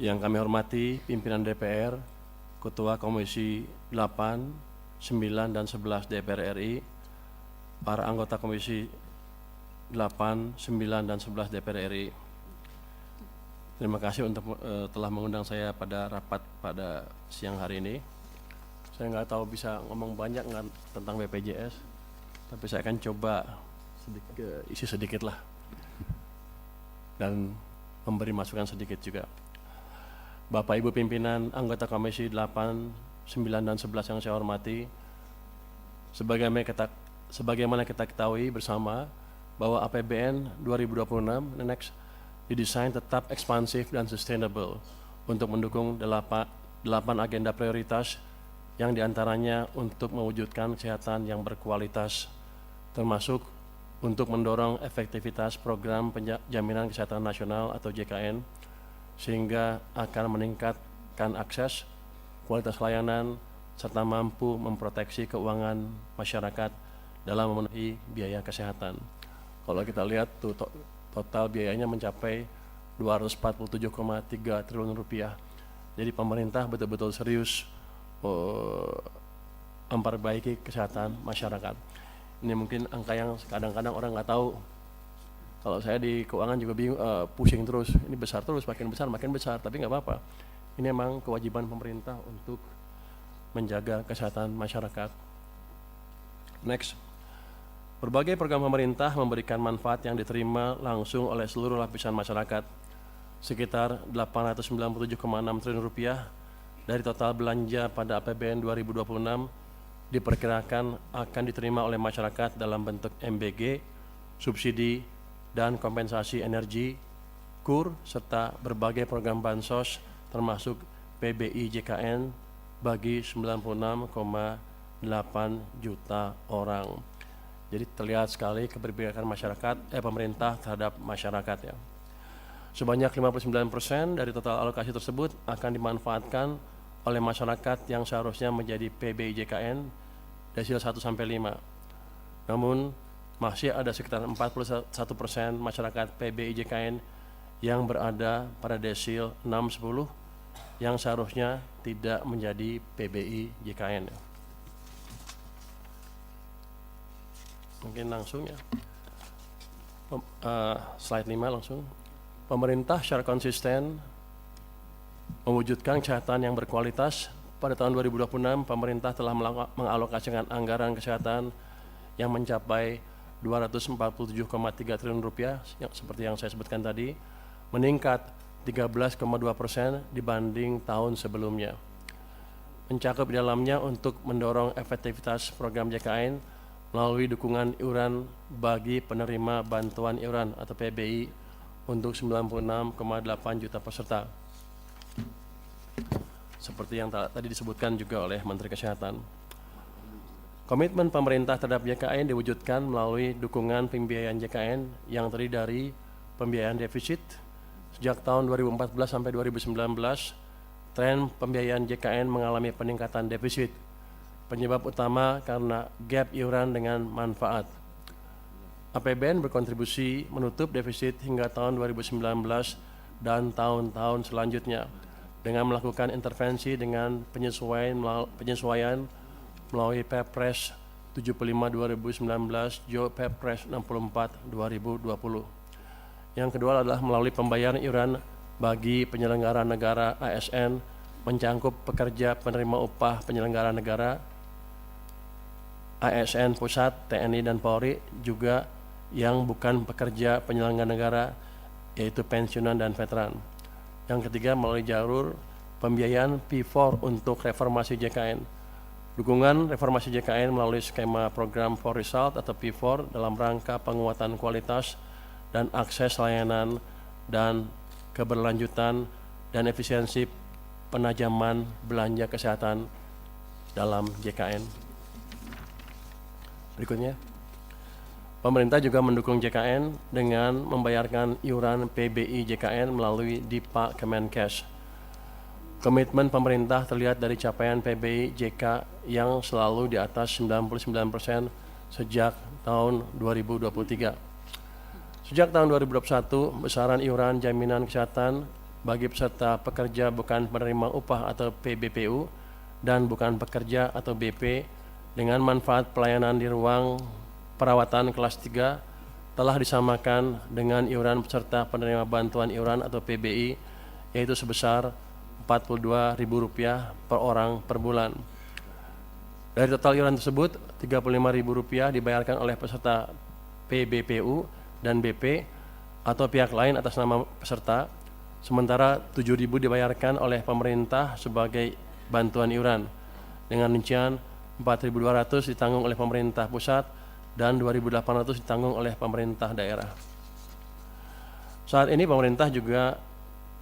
Yang kami hormati pimpinan DPR, Ketua Komisi 8, 9, dan 11 DPR RI, para anggota Komisi 8, 9, dan 11 DPR RI. Terima kasih telah mengundang saya pada rapat pada siang hari ini. Saya nggak tahu bisa ngomong banyak nggak tentang BPJS, tapi saya akan coba isi sedikit lah dan memberi masukan sedikit juga. Bapak Ibu pimpinan anggota Komisi 8, 9, dan 11 yang saya hormati, sebagaimana kita ketahui bersama bahwa APBN 2026 next didesain tetap ekspansif dan sustainable untuk mendukung 8 agenda prioritas yang diantaranya untuk mewujudkan kesehatan yang berkualitas, termasuk untuk mendorong efektivitas program jaminan kesehatan nasional atau JKN, sehingga akan meningkatkan akses, kualitas layanan, serta mampu memproteksi keuangan masyarakat dalam memenuhi biaya kesehatan. Kalau kita lihat tuh total biayanya mencapai 247,3 triliun rupiah. Jadi pemerintah betul-betul serius memperbaiki kesehatan masyarakat. Ini mungkin angka yang kadang-kadang orang nggak tahu. Kalau saya di keuangan juga bingung, pusing terus, ini besar terus, makin besar, tapi nggak apa-apa. Ini memang kewajiban pemerintah untuk menjaga kesehatan masyarakat. Next. Berbagai program pemerintah memberikan manfaat yang diterima langsung oleh seluruh lapisan masyarakat. Sekitar 897,6 triliun rupiah dari total belanja pada APBN 2026 diperkirakan akan diterima oleh masyarakat dalam bentuk MBG, subsidi, dan kompensasi energi, KUR, serta berbagai program bansos termasuk PBI JKN bagi 96,8 juta orang. Jadi terlihat sekali keberpihakan pemerintah terhadap masyarakat ya. Sebanyak 59% dari total alokasi tersebut akan dimanfaatkan oleh masyarakat yang seharusnya menjadi PBI JKN desil 1-5. Namun masih ada sekitar 41% masyarakat PBI JKN yang berada pada desil 6-10 yang seharusnya tidak menjadi PBI JKN. Mungkin langsung ya. Slide 5 langsung. Pemerintah secara konsisten mewujudkan kesehatan yang berkualitas. Pada tahun 2026, pemerintah telah mengalokasikan anggaran kesehatan yang mencapai 247,3 triliun rupiah, seperti yang saya sebutkan tadi, meningkat 13,2% dibanding tahun sebelumnya. Mencakup di dalamnya untuk mendorong efektivitas program JKN melalui dukungan iuran bagi penerima bantuan iuran atau PBI untuk 96,8 juta peserta. Seperti yang tadi disebutkan juga oleh Menteri Kesehatan. Komitmen pemerintah terhadap JKN diwujudkan melalui dukungan pembiayaan JKN yang terdiri dari pembiayaan defisit. Sejak tahun 2014 sampai 2019, tren pembiayaan JKN mengalami peningkatan defisit. Penyebab utama karena gap iuran dengan manfaat. APBN berkontribusi menutup defisit hingga tahun 2019 dan tahun-tahun selanjutnya dengan melakukan intervensi dengan penyesuaian melalui Perpres 75/2019, Jo Perpres 64/2020. Yang kedua adalah melalui pembayaran iuran bagi penyelenggara negara ASN mencangkup pekerja penerima upah penyelenggara negara, ASN Pusat, TNI, dan Polri, juga yang bukan pekerja penyelenggara negara, yaitu pensiunan dan veteran. Yang ketiga melalui jalur pembiayaan P4 untuk reformasi JKN. Dukungan reformasi JKN melalui skema program for result atau P4 dalam rangka penguatan kualitas dan akses layanan dan keberlanjutan dan efisiensi penajaman belanja kesehatan dalam JKN. Berikutnya, pemerintah juga mendukung JKN dengan membayarkan iuran PBI JKN melalui DIPA Kemenkes. Komitmen pemerintah terlihat dari capaian PBI JK yang selalu di atas 99% sejak tahun 2023. Sejak tahun 2021, besaran iuran jaminan kesehatan bagi peserta pekerja bukan penerima upah atau PBPU dan bukan pekerja atau BP dengan manfaat pelayanan di ruang perawatan kelas 3 telah disamakan dengan iuran peserta penerima bantuan iuran atau PBI, yaitu sebesar Rp42.000 per orang per bulan. Dari total iuran tersebut, Rp35.000 dibayarkan oleh peserta PBPU dan BP atau pihak lain atas nama peserta, sementara Rp7.000 dibayarkan oleh pemerintah sebagai bantuan iuran. Dengan rincian Rp4.200 ditanggung oleh pemerintah pusat dan Rp2.800 ditanggung oleh pemerintah daerah. Saat ini pemerintah juga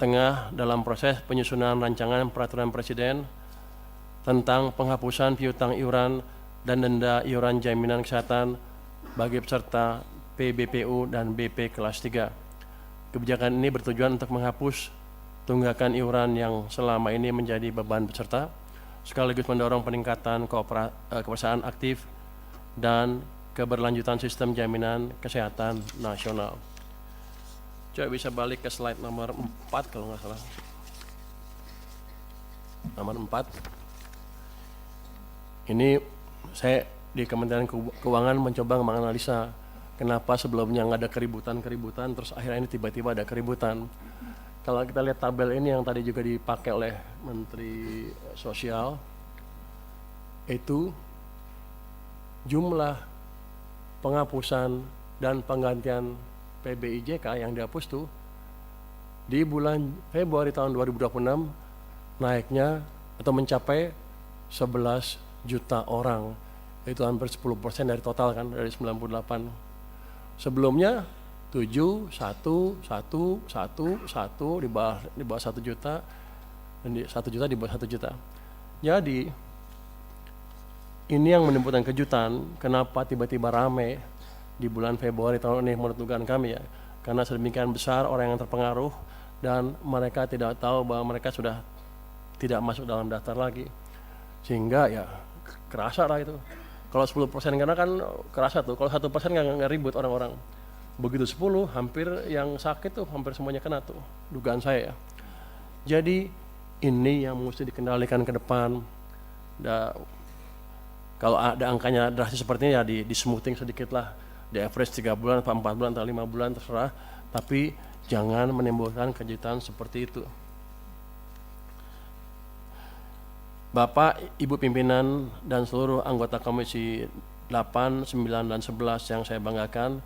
tengah dalam proses penyusunan rancangan peraturan presiden tentang penghapusan piutang iuran dan denda iuran jaminan kesehatan bagi peserta PBPU dan BP kelas 3. Kebijakan ini bertujuan untuk menghapus tunggakan iuran yang selama ini menjadi beban peserta, sekaligus mendorong peningkatan kepesertaan aktif dan keberlanjutan sistem jaminan kesehatan nasional. Coba bisa balik ke slide nomor 4 kalau nggak salah. Nomor 4. Ini saya di Kementerian Keuangan mencoba menganalisa kenapa sebelumnya nggak ada keributan, terus akhirnya ini tiba-tiba ada keributan. Kalau kita lihat tabel ini yang tadi juga dipakai oleh Menteri Sosial, itu jumlah penghapusan dan penggantian PBIJK yang dihapus tuh di bulan Februari tahun 2026 naiknya atau mencapai 11 juta orang, itu hampir 10% dari total kan, dari 98. Sebelumnya 7, 1, 1, 1, 1 di bawah 1 juta, dan 1 juta di bawah 1 juta. Jadi ini yang menimbulkan kejutan, kenapa tiba-tiba rame di bulan Februari tahun ini menurut dugaan kami ya, karena sedemikian besar orang yang terpengaruh dan mereka tidak tahu bahwa mereka sudah tidak masuk dalam daftar lagi, sehingga ya kerasa lah itu. Kalau 10% karena kan kerasa tuh, kalau 1% nggak ribut orang-orang. Begitu 10, hampir yang sakit tuh hampir semuanya kena tuh, dugaan saya ya. Jadi ini yang mesti dikendalikan ke depan. Kalau ada angkanya drastis seperti ini ya di smoothing sedikit lah, di average 3 bulan, 4 bulan, atau 5 bulan terserah, tapi jangan menimbulkan kejutan seperti itu. Bapak, Ibu pimpinan, dan seluruh anggota Komisi 8, 9, dan 11 yang saya banggakan,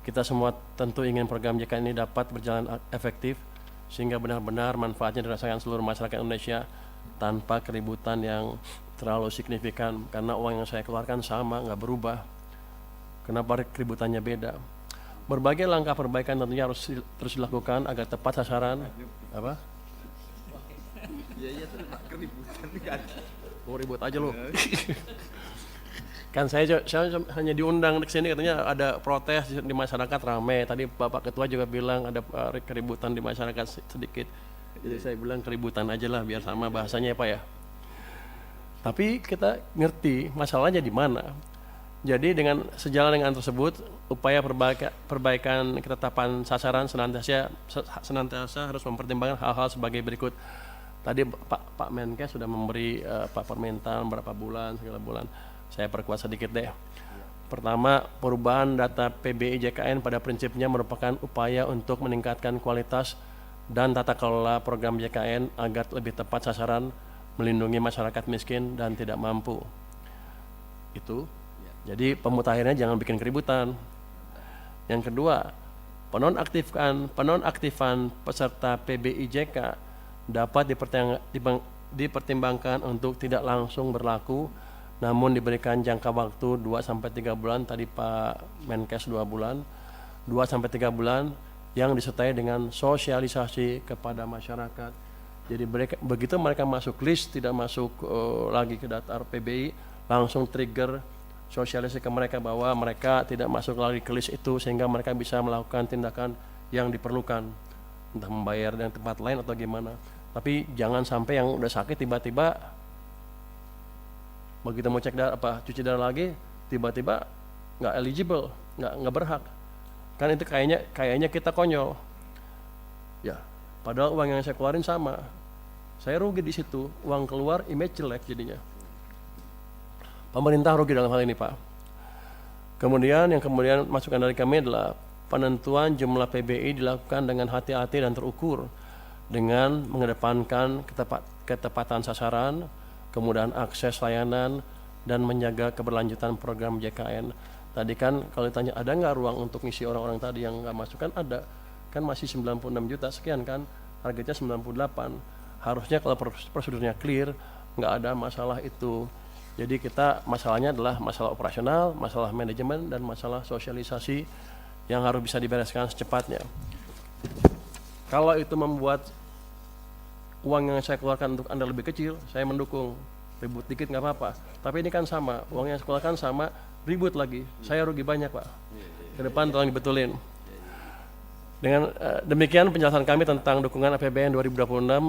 kita semua tentu ingin program JK ini dapat berjalan efektif, sehingga benar-benar manfaatnya dirasakan seluruh masyarakat Indonesia tanpa keributan yang terlalu signifikan, karena uang yang saya keluarkan sama, nggak berubah. Kenapa keributannya beda? Berbagai langkah perbaikan tentunya harus terus dilakukan agar tepat sasaran. Apa? Iya tuh keributan kan. Oh, ribut aja lo. Kan saya hanya diundang ke sini, katanya ada protes di masyarakat rame. Tadi Bapak Ketua juga bilang ada keributan di masyarakat sedikit. Jadi saya bilang keributan aja lah biar sama bahasanya ya Pak ya. Tapi kita ngerti masalahnya di mana. Jadi dengan sejalan dengan tersebut, upaya perbaikan ketetapan sasaran senantiasa harus mempertimbangkan hal-hal sebagai berikut. Tadi Pak Menkes sudah memberi permintaan berapa bulan, segala bulan. Saya perkuat sedikit deh. Pertama, perubahan data PBI JKN pada prinsipnya merupakan upaya untuk meningkatkan kualitas dan tata kelola program JKN agar lebih tepat sasaran, melindungi masyarakat miskin dan tidak mampu. Itu. Jadi pemutahirannya jangan bikin keributan. Yang kedua, penonaktifan peserta PBIJK dapat dipertimbangkan untuk tidak langsung berlaku, namun diberikan jangka waktu 2-3 bulan, tadi Pak Menkes 2 bulan, 2-3 bulan yang disertai dengan sosialisasi kepada masyarakat. Jadi begitu mereka masuk list, tidak masuk lagi ke daftar PBI, langsung trigger sosialisasi ke mereka bahwa mereka tidak masuk lagi ke list itu, sehingga mereka bisa melakukan tindakan yang diperlukan, entah membayar dengan tempat lain atau gimana. Tapi jangan sampai yang udah sakit tiba-tiba begitu mau cek cuci darah lagi tiba-tiba nggak eligible, nggak berhak. Kan itu kayaknya kita konyol. Ya, Padahal uang yang saya keluarin sama. Saya rugi di situ, uang keluar, image jelek jadinya. Pemerintah rugi dalam hal ini, Pak. Kemudian yang masukan dari kami adalah penentuan jumlah PBI dilakukan dengan hati-hati dan terukur dengan mengedepankan ketepatan sasaran, kemudahan akses layanan, dan menjaga keberlanjutan program JKN. Tadi kan kalau ditanya ada nggak ruang untuk ngisi orang-orang tadi yang nggak masuk, kan ada, kan masih 96 juta sekian kan, targetnya 98. Harusnya kalau prosedurnya clear, nggak ada masalah itu. Jadi kita masalahnya adalah masalah operasional, masalah manajemen, dan masalah sosialisasi yang harus bisa dibereskan secepatnya. Kalau itu membuat uang yang saya keluarkan untuk Anda lebih kecil, saya mendukung. Ribut dikit nggak apa-apa. Tapi ini kan sama, uang yang saya keluarkan sama, ribut lagi. Saya rugi banyak, Pak. Ke depan tolong dibetulin. Dengan demikian penjelasan kami tentang dukungan APBN 2026